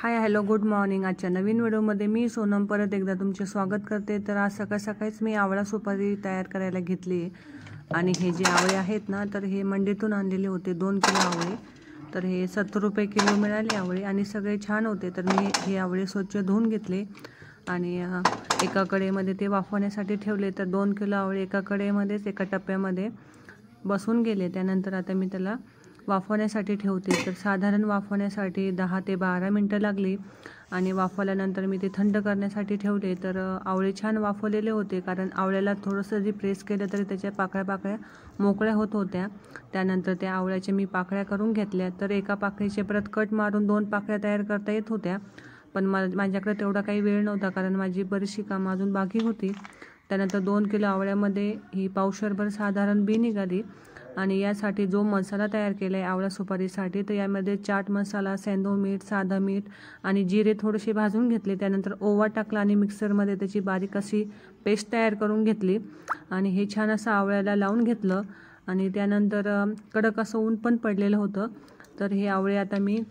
Hi hello good morning. आजच्या नवीन व्हिडिओमध्ये मी सोनम परत एकदा तुमचे स्वागत करते। तर आज सकाळीच मी आवळा सुपारी तयार करायला घेतली आणि हे जे आवळे आहेत ना, तर हे मंडीतून आणलेले होते 2 किलो आवळे। तर हे 70 रुपये किलो मिळाले आवळे आणि सगळे छान होते। तर मी हे आवळे स्वच्छ धुवून घेतले आणि एका कढईमध्ये ते वाफवण्यासाठी ठेवले। तर 2 किलो आवळे एका कढईमध्येच एका टप्प्यामध्ये बसून गेले। त्यानंतर आता मी त्याला वाफवण्यासाठी ठेवते। तर साधारण वाफवण्यासाठी 10 ते 12 मिनिटं लागली आणि वाफवल्यानंतर मी ते थंड करण्यासाठी ठेवले। तर आवळे छान वाफवलेले होते, कारण आवळ्याला थोडंसं जे प्रेस केलं तरी त्याच्या पाकळ्या मोकळ्या होत होत्या। त्यानंतर त्या आवळ्याच्या मी पाकळ्या करून घेतल्या। तर एका पाकळीचे परत कट मारून 2 पाकळ्या तयार करता येत होत्या, पण माझ्याकडे तेवढा काही वेळ नव्हता, कारण माझी बरीचशी कामं अजून बाकी होती। त्यानंतर 2 किलो आवळ्यामध्ये ही पावशरभर साधारण बी निघाली आणि यासाठी जो मसाला तयार केला आहे आवळा सुपारीसाठी, तर यामध्ये चाट मसाला, सेंधव मीठ, साधं मीठ आणि जिरे थोडेसे भाजून घेतले। त्यानंतर ओवा टाकला आणि मिक्सरमध्ये त्याची बारीक अशी पेस्ट तयार करून घेतली आणि हे छान असं आवळ्याला लावून घेतलं आणि त्यानंतर कडक असं ऊन पण पडलेलं होतं। तर हे आवळे आता मी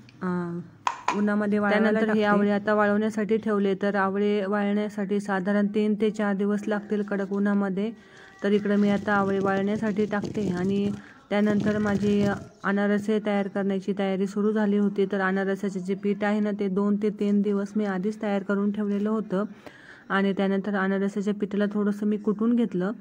उन्हामध्ये वाळवायला टाकते। हे आवळे आता वाळवण्यासाठी ठेवले। तर आवळे वाळण्यासाठी साधारण 3 ते 4 दिवस लागतील कडक उन्हामध्ये। तर इकडे मी आता आवळे वाळण्यासाठी टाकते आणि त्यानंतर माझी अनारसे तयार करण्याची तयारी सुरू झाली होती। तर अनारसाचे जे पीठ आहे ना, ते 2 ते 3 दिवस मी आधीच तयार करून ठेवलेलं होतं आणि त्यानंतर अनारसाच्या पिठाला थोडंसं मी कुटून घेतलं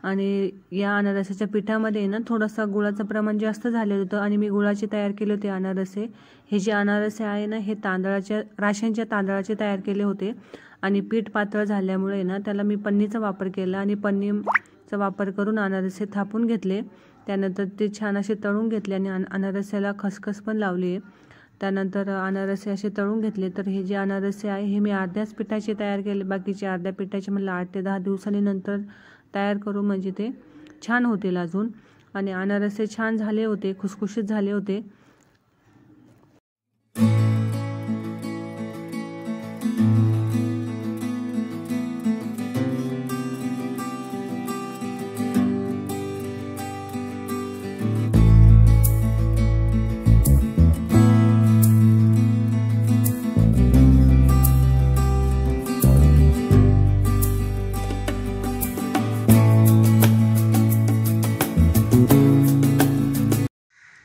आणि या अनारसाच्या पिठामध्ये ना थोडंसं गुळाचं प्रमाण जास्त झालेलं होतं आणि मी गुळाचे तयार केले होते अनारसे। हे जे अनारसे आहे ना, हे राशनच्या तांदळाचे तयार केले होते आणि पीठ पातळ झाल्यामुळे ना त्याला मी पन्नीचा वापर केला आणि पन्नीचा वापर करून अनारसे थापून घेतले। त्यानंतर ते छान असे तळून घेतले आणि अनारस्याला खसखस पण लावली। त्यानंतर अनारसे असे तळून घेतले। तर हे जे अनारसे आहे हे मी अर्ध्याच पिठाचे तयार केले, बाकीचे अर्ध्या पिठाचे मला 8 ते 10 दिवसांनी नंतर तयार करू, म्हणजे ते छान होतील अजून। आणि अनारसे छान झाले होते, खुसखुशीत झाले होते।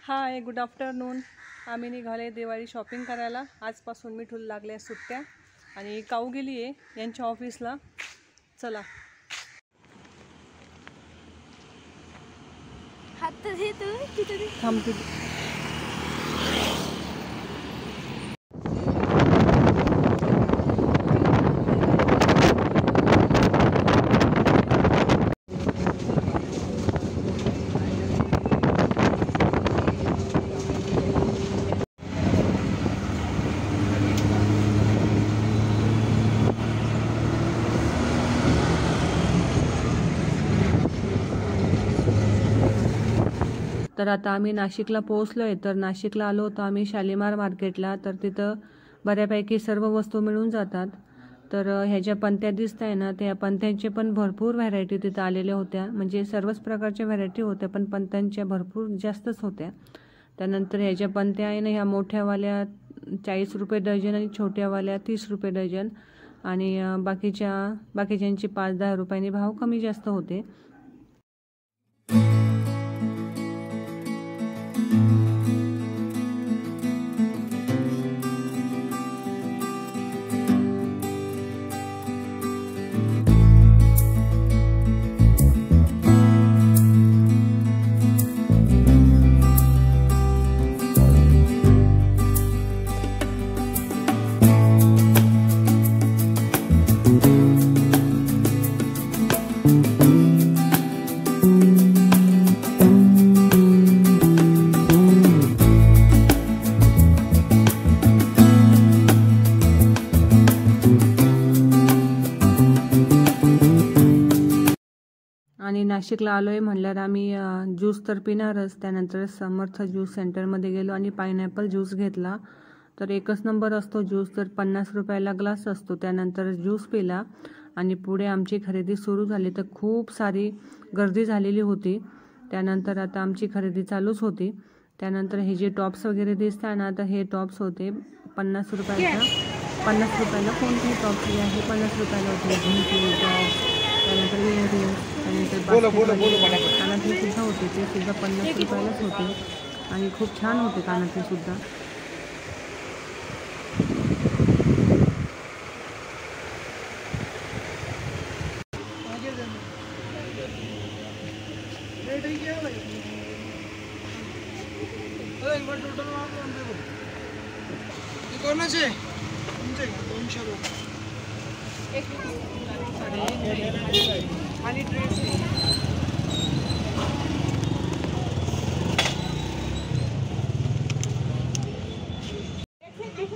Hi good afternoon. आम्ही निघाले दिवाळी शॉपिंग करायला। आजपासून मिठूला लागल्या सुट्ट्या आणि काऊ गेली आहे यांच्या ऑफिसला। चला थांबते। तर आता आम्ही नाशिकला पोहोचलो आहे। तर नाशिकला आलो होतो आम्ही शालीमार मार्केटला। तर तिथं बऱ्यापैकी सर्व वस्तू मिळून जातात। तर ह्या ज्या पंत्या दिसत आहे ना, त्या पंत्यांचे पण भरपूर व्हरायटी तिथं आलेल्या होत्या, म्हणजे सर्वच प्रकारच्या व्हरायटी होत्या, पण पंत्यांच्या भरपूर जास्तच होत्या। त्यानंतर ह्या ज्या पंत्या आहे ना, ह्या मोठ्यावाल्या 40 रुपये डझन आणि छोट्यावाल्या 30 रुपये डझन आणि बाकीच्यांची 5-10 रुपयांनी भाव कमी जास्त होते। आणि नाशिकला आलो आहे म्हणल्यावर आम्ही ज्यूस तर पिणारच। त्यानंतर समर्थ ज्यूस सेंटरमध्ये गेलो आणि पायनॅपल ज्यूस घेतला। तर एकच नंबर असतो ज्यूस। तर 50 रुपयाला ग्लास असतो। त्यानंतर ज्यूस पिला आणि पुढे आमची खरेदी सुरू झाली। तर खूप सारी गर्दी झालेली होती। त्यानंतर आता आमची खरेदी चालूच होती। त्यानंतर हे जे टॉप्स वगैरे दिसतात ना, तर हे टॉप्स होते 50 रुपयाला कोणतीही टॉप्स आहे 50 रुपयाला होते. झुमके, टॉप, त्यानंतर इयरिंग्स, त्यानंतर कानातले सुद्धा होते, ते सुद्धा 50 रुपयालाच होते आणि खूप छान होते कानातले सुद्धा.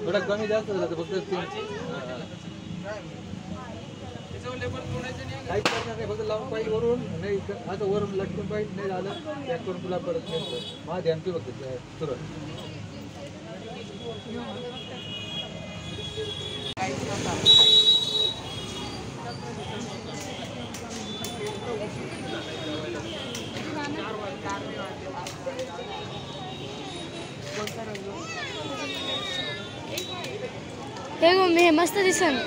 थोडा कमी जास्त झालं फक्त काहीच करणार नाही, फक्त लावून पाहिजे वरून नाही आता वरून लटकून पाहिजे नाही झालं पॅक करून तुला परत मला ध्यान तू फक्त तुरंत. हे मम्मी हे मस्त दिसन.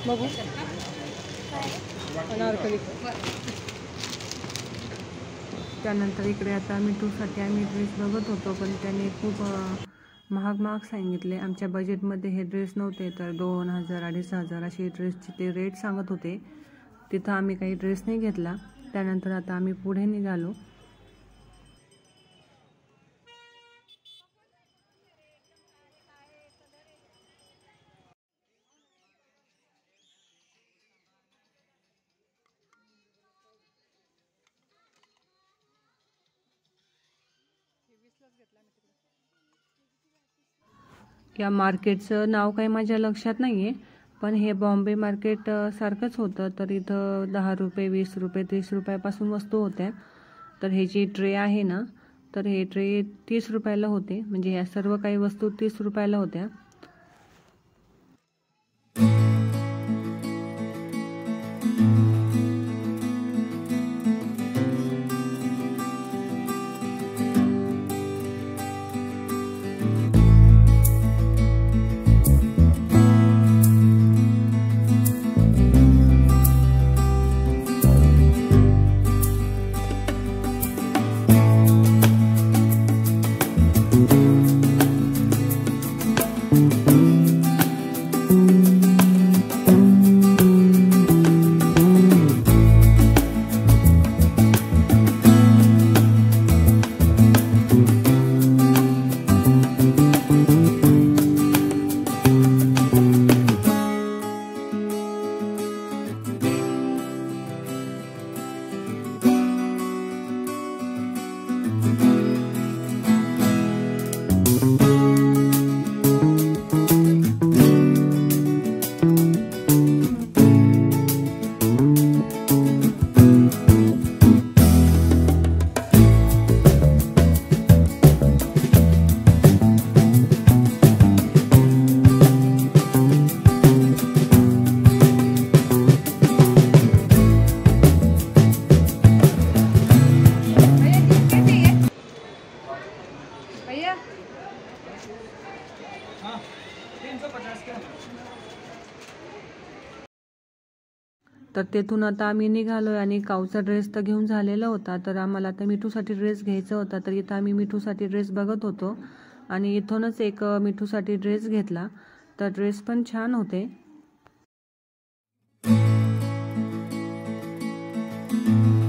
बघू अनारकली. त्यानंतर इकडे आता मिठूसाठी आम्ही ड्रेस बघत होतो, पण त्याने खूप महाग सांगितले. आमच्या बजेटमध्ये हे ड्रेस नव्हते, तर 2000 2500 असे ड्रेसचे ते रेट सांगत होते. तिथं आम्ही काही ड्रेस नाही घेतला. त्यानंतर आता आम्ही पुढे निघालो. या मार्केटचं नाव काही माझ्या लक्षात नाही आहे, पण हे बॉम्बे मार्केट सारखंच होतं. तर इथं 10 रुपये 20 रुपये 30 रुपयापासून वस्तू होत्या. तर हे जी ट्रे आहे ना, तर हे ट्रे 30 रुपयाला होते. म्हणजे या सर्व काही वस्तू 30 रुपयाला होत्या. तर तेथून आता आम्ही निघालोय आणि काऊचा ड्रेस तर घेऊन झालेला होता. तर आम्हाला आता मिठूसाठी ड्रेस घ्यायचा होता. तर इथं आम्ही मिठूसाठी ड्रेस बघत होतो आणि इथूनच एक मिठूसाठी ड्रेस घेतला. तर ड्रेस पण छान होते. आहे.